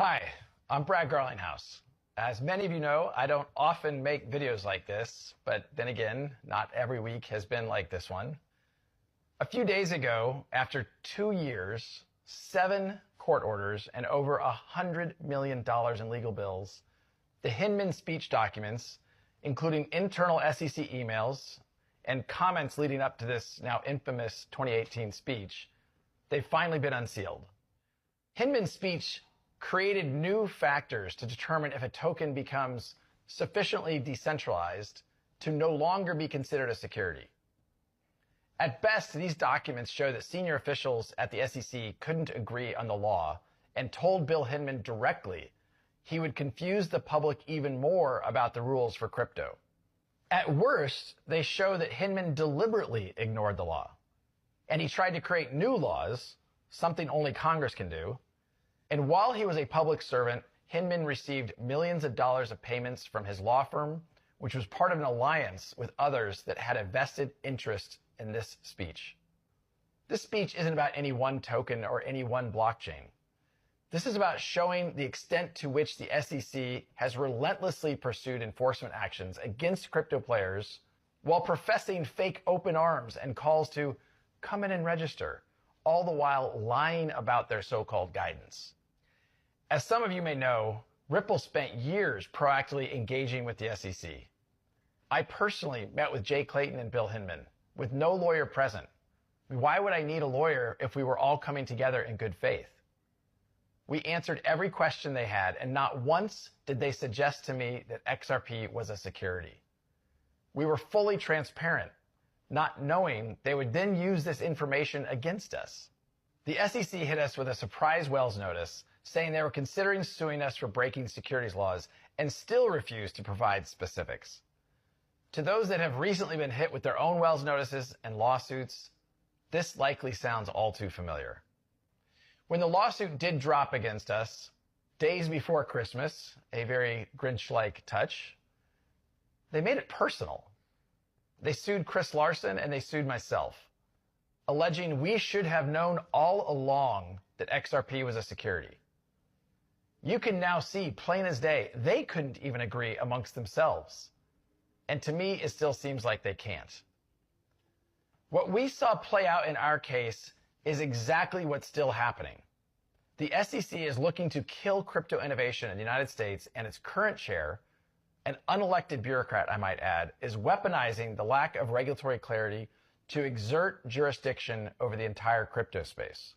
Hi, I'm Brad Garlinghouse. As many of you know, I don't often make videos like this, but then again, not every week has been like this one. A few days ago, after 2 years, 7 court orders, and over $100 million in legal bills, the Hinman speech documents, including internal SEC emails and comments leading up to this now infamous 2018 speech, they've finally been unsealed. Hinman's speech created new factors to determine if a token becomes sufficiently decentralized to no longer be considered a security. At best, these documents show that senior officials at the SEC couldn't agree on the law and told Bill Hinman directly he would confuse the public even more about the rules for crypto. At worst, they show that Hinman deliberately ignored the law, and he tried to create new laws, something only Congress can do. And while he was a public servant, Hinman received millions of dollars of payments from his law firm, which was part of an alliance with others that had a vested interest in this speech. This speech isn't about any one token or any one blockchain. This is about showing the extent to which the SEC has relentlessly pursued enforcement actions against crypto players while professing fake open arms and calls to come in and register, all the while lying about their so-called guidance. As some of you may know, Ripple spent years proactively engaging with the SEC. I personally met with Jay Clayton and Bill Hinman, with no lawyer present. Why would I need a lawyer if we were all coming together in good faith? We answered every question they had, and not once did they suggest to me that XRP was a security. We were fully transparent, not knowing they would then use this information against us. The SEC hit us with a surprise Wells notice saying they were considering suing us for breaking securities laws and still refused to provide specifics. To those that have recently been hit with their own Wells notices and lawsuits, this likely sounds all too familiar. When the lawsuit did drop against us, days before Christmas, a very Grinch-like touch, they made it personal. They sued Chris Larsen and they sued myself, alleging we should have known all along that XRP was a security. You can now see plain as day, they couldn't even agree amongst themselves. And to me, it still seems like they can't. What we saw play out in our case is exactly what's still happening. The SEC is looking to kill crypto innovation in the United States, and its current chair, an unelected bureaucrat, I might add, is weaponizing the lack of regulatory clarity to exert jurisdiction over the entire crypto space.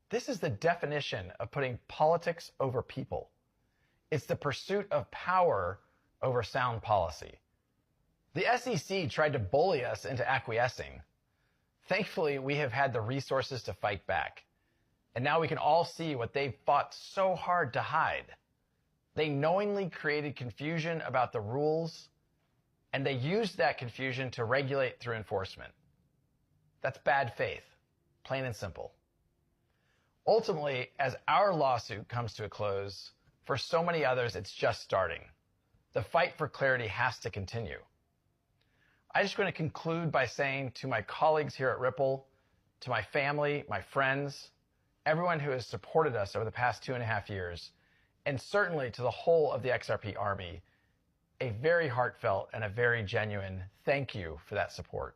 This is the definition of putting politics over people. It's the pursuit of power over sound policy. The SEC tried to bully us into acquiescing. Thankfully, we have had the resources to fight back. And now we can all see what they've fought so hard to hide. They knowingly created confusion about the rules, and they used that confusion to regulate through enforcement. That's bad faith, plain and simple. Ultimately, as our lawsuit comes to a close, for so many others, it's just starting. The fight for clarity has to continue. I just want to conclude by saying to my colleagues here at Ripple, to my family, my friends, everyone who has supported us over the past 2.5 years, and certainly to the whole of the XRP Army, a very heartfelt and a very genuine thank you for that support.